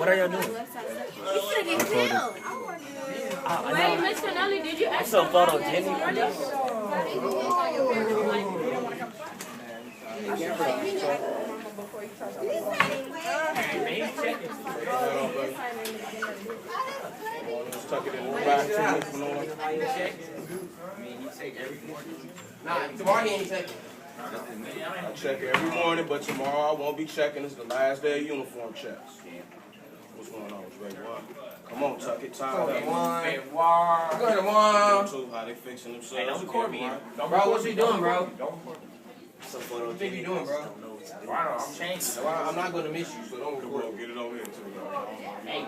are y'all doing? Wait, Mr. Nunley, did you I'm ask so for photogenic. Let's tuck it in the back. Nah, tomorrow he ain't checking. I check every morning, but tomorrow I won't be checking. It's the last day of uniform checks. What's going on? What's ready? Come on, tuck it, tie it up. Go ahead, Juan. How they fixing themselves? Hey, don't record me. Bro, what's he doing, bro? So What photogenic. you doing, bro? I'm changing. I'm not gonna miss you, so don't record. Get it over here too. Hey,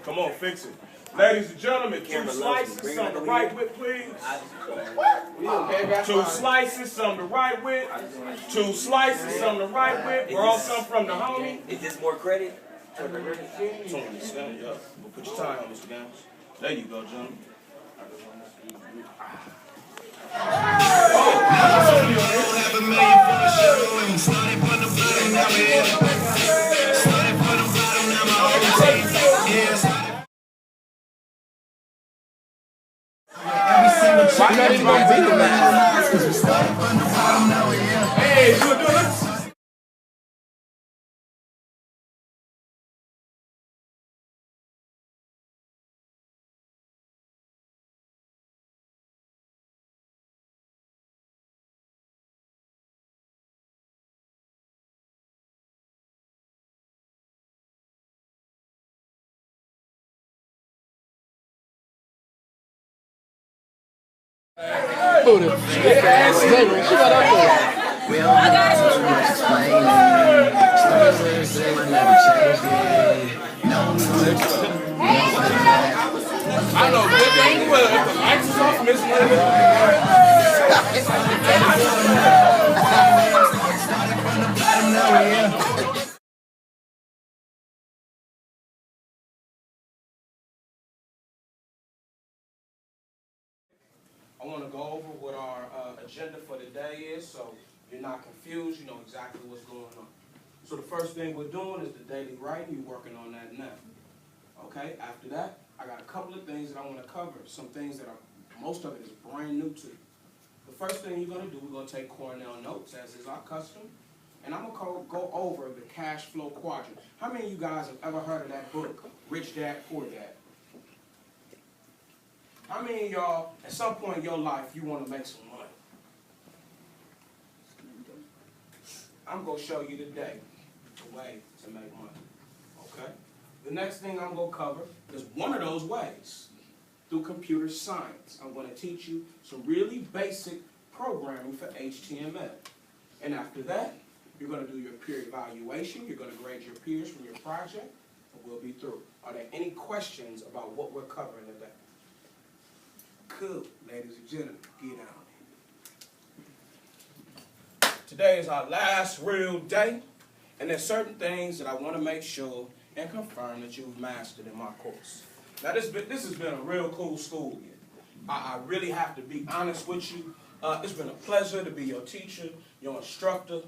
Come on, fix it. Ladies and gentlemen, 2 Camera slices, loves me. some to right with, please. We okay, guys? 2 slices, some to right with. 2 slices, some to right with. Borrow some from the homie. Is this more credit? 20, stand up. We'll put your tie on, Mr. Gowns. There you go, gentlemen. Why not even gonna be the man? Hey, you doing this? I know, but dang well, if the lights is off, Miss I want to go over what our agenda for the day is, so you're not confused, you know exactly what's going on. So the first thing we're doing is the daily writing. You're working on that now. Okay, after that, I got a couple of things that I want to cover. Some things that are, most of it is brand new to you. The first thing you're going to do, we're going to take Cornell notes, as is our custom. And I'm going to go over the cash flow quadrant. How many of you guys have ever heard of that book, Rich Dad, Poor Dad? How many of y'all, at some point in your life, you want to make some money? I'm going to show you today the way to make money. Okay? The next thing I'm going to cover is one of those ways, through computer science. I'm going to teach you some really basic programming for HTML. And after that, you're going to do your peer evaluation. You're going to grade your peers from your project, and we'll be through. Are there any questions about what we're covering today? Cool, ladies and gentlemen, get on it. Today is our last real day, and there's certain things that I want to make sure and confirm that you've mastered in my course. Now, this has been a real cool school year. I really have to be honest with you. It's been a pleasure to be your teacher, your instructor,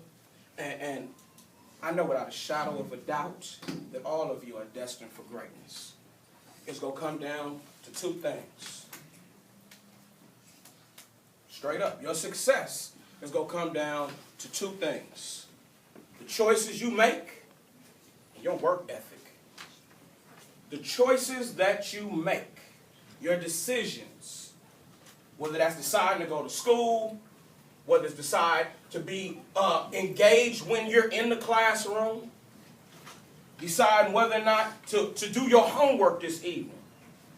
and I know without a shadow of a doubt that all of you are destined for greatness. It's going to come down to 2 things. Straight up, your success is going to come down to 2 things. The choices you make and your work ethic. The choices that you make, your decisions, whether that's deciding to go to school, whether it's decide to be engaged when you're in the classroom, deciding whether or not to do your homework this evening.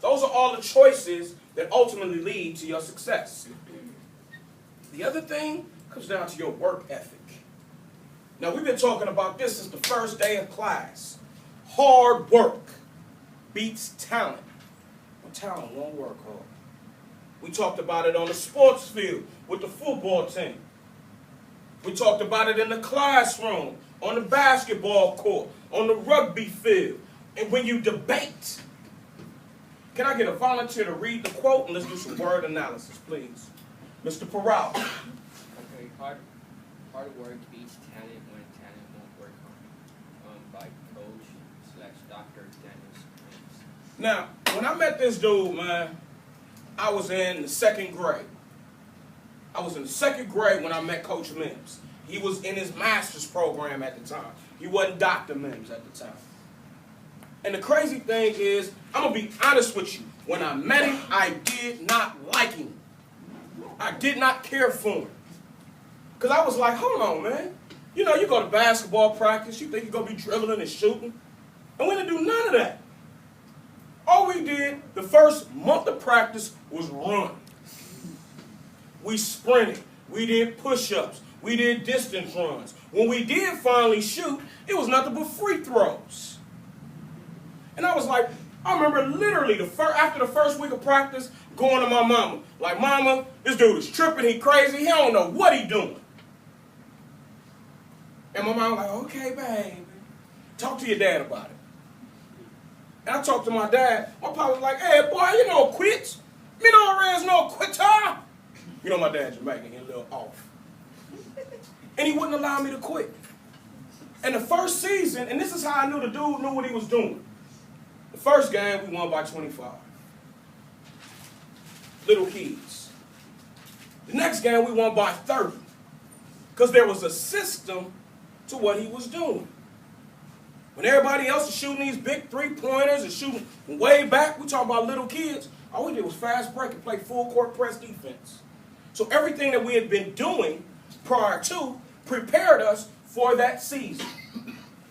Those are all the choices that ultimately lead to your success. The other thing comes down to your work ethic. Now, we've been talking about this since the first day of class. Hard work beats talent, but talent won't work hard. We talked about it on the sports field with the football team. We talked about it in the classroom, on the basketball court, on the rugby field. And when you debate, can I get a volunteer to read the quote? And let's do some word analysis, please. Mr. Peralta. Okay, hard work beats talent when talent won't work hard. By Coach /Dr. Dan Now, when I met this dude, man, I was in the second grade. I was in the second grade when I met Coach Mims. He was in his master's program at the time. He wasn't Dr. Mims at the time. And the crazy thing is, I'm going to be honest with you. When I met him, I did not like him. I did not care for him. Because I was like, hold on, man. You know, you go to basketball practice, you think you're going to be dribbling and shooting. And we didn't do none of that. All we did the first month of practice was run. We sprinted. We did push-ups. We did distance runs. When we did finally shoot, it was nothing but free throws. And I was like, I remember literally after the first week of practice, going to my mama. Like, Mama, this dude is tripping. He crazy. He don't know what he doing. And my mom was like, okay, baby. Talk to your dad about it. And I talked to my dad. My papa was like, hey, boy, you know quits. Me no raise no quitter. You know my dad's Jamaican. He's a little off. And he wouldn't allow me to quit. And the first season, and this is how I knew the dude knew what he was doing. The first game, we won by 25. Little kids. The next game, we won by 30. Because there was a system to what he was doing. When everybody else is shooting these big three-pointers and shooting way back, we talking about little kids, all we did was fast break and play full court press defense. So everything that we had been doing prior to prepared us for that season.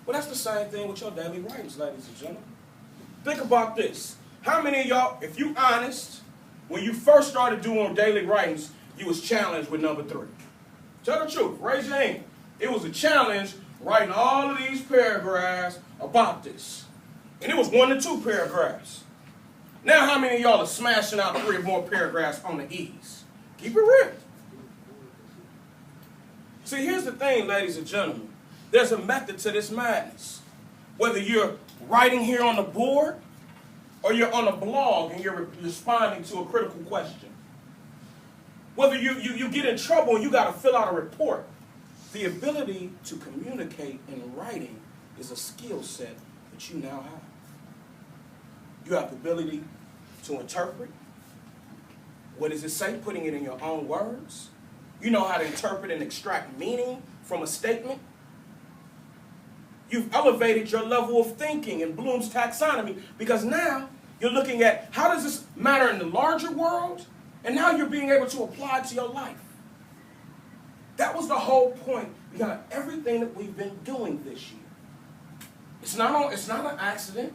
Well, that's the same thing with your daily writings, ladies and gentlemen. Think about this. How many of y'all, if you honest, when you first started doing daily writings, you was challenged with number 3? Tell the truth. Raise your hand. It was a challenge writing all of these paragraphs about this. And it was 1 to 2 paragraphs. Now how many of y'all are smashing out 3 or more paragraphs on the ease? Keep it real. See, here's the thing, ladies and gentlemen. There's a method to this madness. Whether you're writing here on the board or you're on a blog and you're responding to a critical question. Whether you get in trouble and you got to fill out a report. The ability to communicate in writing is a skill set that you now have. You have the ability to interpret. What does it say? Putting it in your own words. You know how to interpret and extract meaning from a statement. You've elevated your level of thinking in Bloom's taxonomy because now you're looking at how does this matter in the larger world, and now you're being able to apply it to your life. That was the whole point behind everything that we've been doing this year. It's not an accident.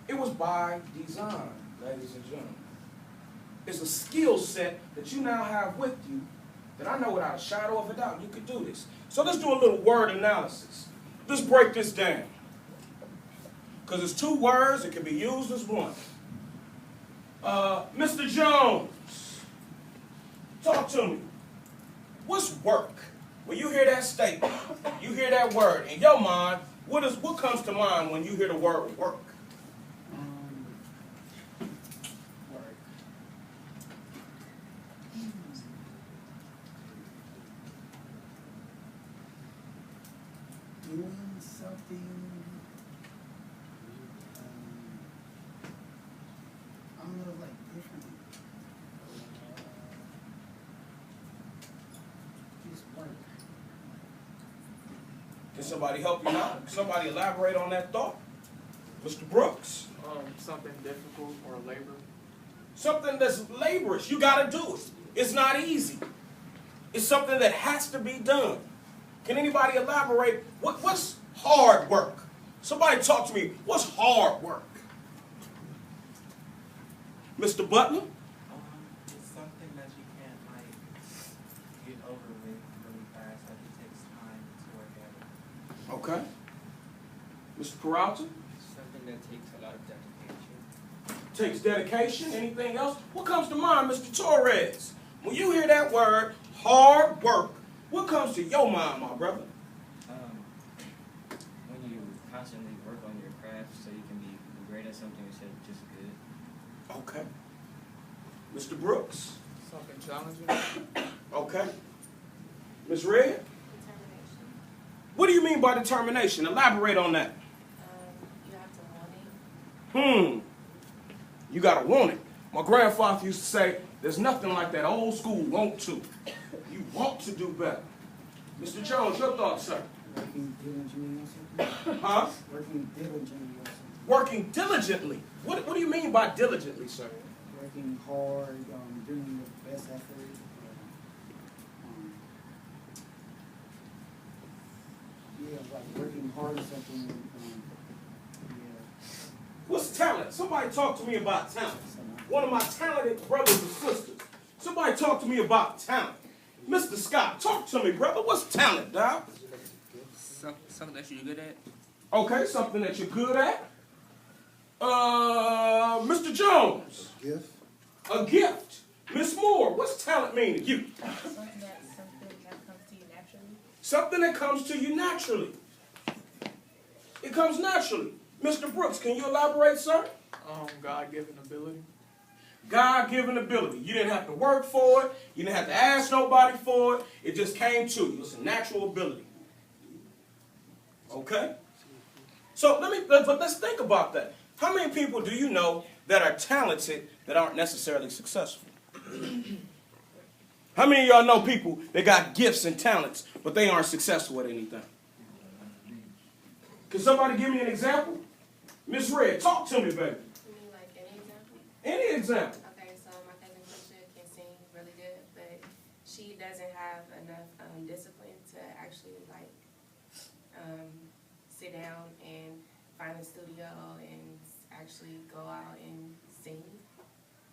It was by design, ladies and gentlemen. It's a skill set that you now have with you that I know without a shadow of a doubt you could do this. So let's do a little word analysis. Let's break this down. Because it's 2 words, it can be used as one. Mr. Jones, talk to me. What's work? When you hear that statement, you hear that word, in your mind, what comes to mind when you hear the word work? Work. Doing something. I'm a little like different. Just work. Can somebody help you out? Can somebody elaborate on that thought? Mr. Brooks. Something difficult or labor. Something that's laborious. You got to do it. It's not easy. It's something that has to be done. Can anybody elaborate? What's hard work? Somebody talk to me. What's hard work? Mr. Butler? It's something that you can't like get over with really fast. Like it takes time to work at it. Okay. Mr. Peralta? Something that takes a lot of dedication. Takes dedication. Anything else? What comes to mind, Mr. Torres? When you hear that word, hard work, what comes to your mind, my brother? When you constantly work on your craft so you can be great at something instead of just good. Okay. Mr. Brooks? Something challenging. Okay. Ms. Red? Determination. What do you mean by determination? Elaborate on that. You have to want it. You gotta want it. My grandfather used to say, there's nothing like that old school want to. You want to do better. Mr. Jones, your thoughts, sir? Working diligently or something. Huh? Working diligently or something. Working diligently. What do you mean by diligently, sir? Working hard, doing the best effort. Yeah, like working hard or something. Yeah. What's talent? Somebody talk to me about talent. One of my talented brothers and sisters. Somebody talk to me about talent. Mr. Scott, talk to me, brother. What's talent, dog? Something that you're good at. Okay, something that you're good at. Mr. Jones. A gift. A gift. Miss Moore, what's talent mean to you? Something that comes to you naturally. Something that comes to you naturally. It comes naturally. Mr. Brooks, can you elaborate, sir? God-given ability. God-given ability. You didn't have to work for it. You didn't have to ask nobody for it. It just came to you. It's a natural ability. Okay? So let's think about that. How many people do you know that are talented that aren't necessarily successful? How many of y'all know people that got gifts and talents, but they aren't successful at anything? Can somebody give me an example? Miss Red, talk to me, baby. You mean like any example? Any example. Okay, so my cousin Keisha can sing really good, but she doesn't have enough discipline to actually sit down and find a studio and actually go out and sing.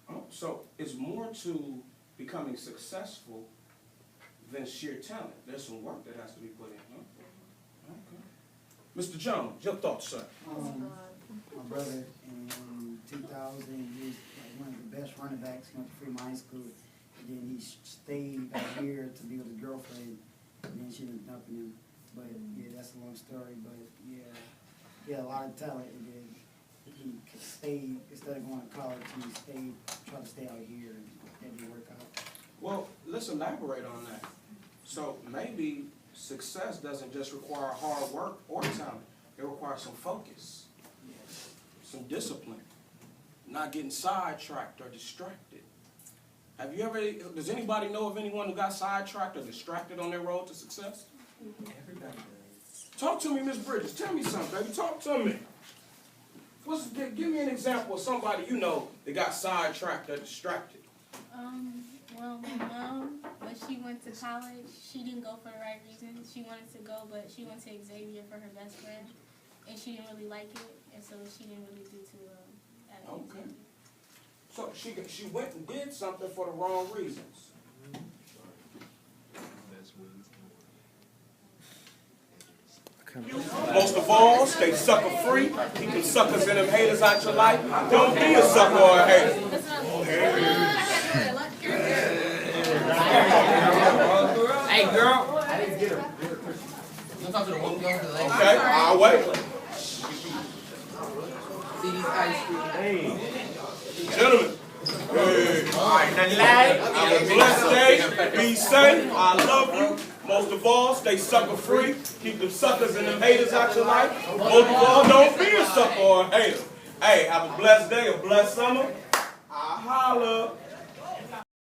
Oh, so it's more to becoming successful than sheer talent. There's some work that has to be put in, huh? Okay. Mr. Jones, your thoughts, sir? My brother in 2000, he was like one of the best running backs. He went to Fremont High School. And then he stayed out here to be with his girlfriend. And then she ended up dumping him. But yeah, that's a long story. But yeah, he had a lot of talent. And then he stayed, instead of going to college, he stayed, tried to stay out here. And that didn't work out. Well, let's elaborate on that. So maybe success doesn't just require hard work or talent. It requires some focus, some discipline, not getting sidetracked or distracted. Have you ever, does anybody know of anyone who got sidetracked or distracted on their road to success? Everybody does. Talk to me, Miss Bridges. Tell me something, baby. Talk to me. Give me an example of somebody you know that got sidetracked or distracted. Well, my mom, when she went to college, she didn't go for the right reasons. She wanted to go, but she went to Xavier for her best friend, and she didn't really like it, and so she didn't really do too well at Okay. Xavier. So she went and did something for the wrong reasons. Most of all, stay sucker free. Keep them suckers and them haters out your life. Don't be a sucker or a hater. Hey, girl. I didn't get her. Don't talk to the woman. Okay, I'll wait. See these ice cream. Hey. Gentlemen. Hey. Alright, Have a blessed day. Be safe. I love you. Most of all, stay sucker free. Keep them suckers and them haters out your life. Most of all, don't be a sucker or a hater. Hey, have a blessed day, a blessed summer. I holla.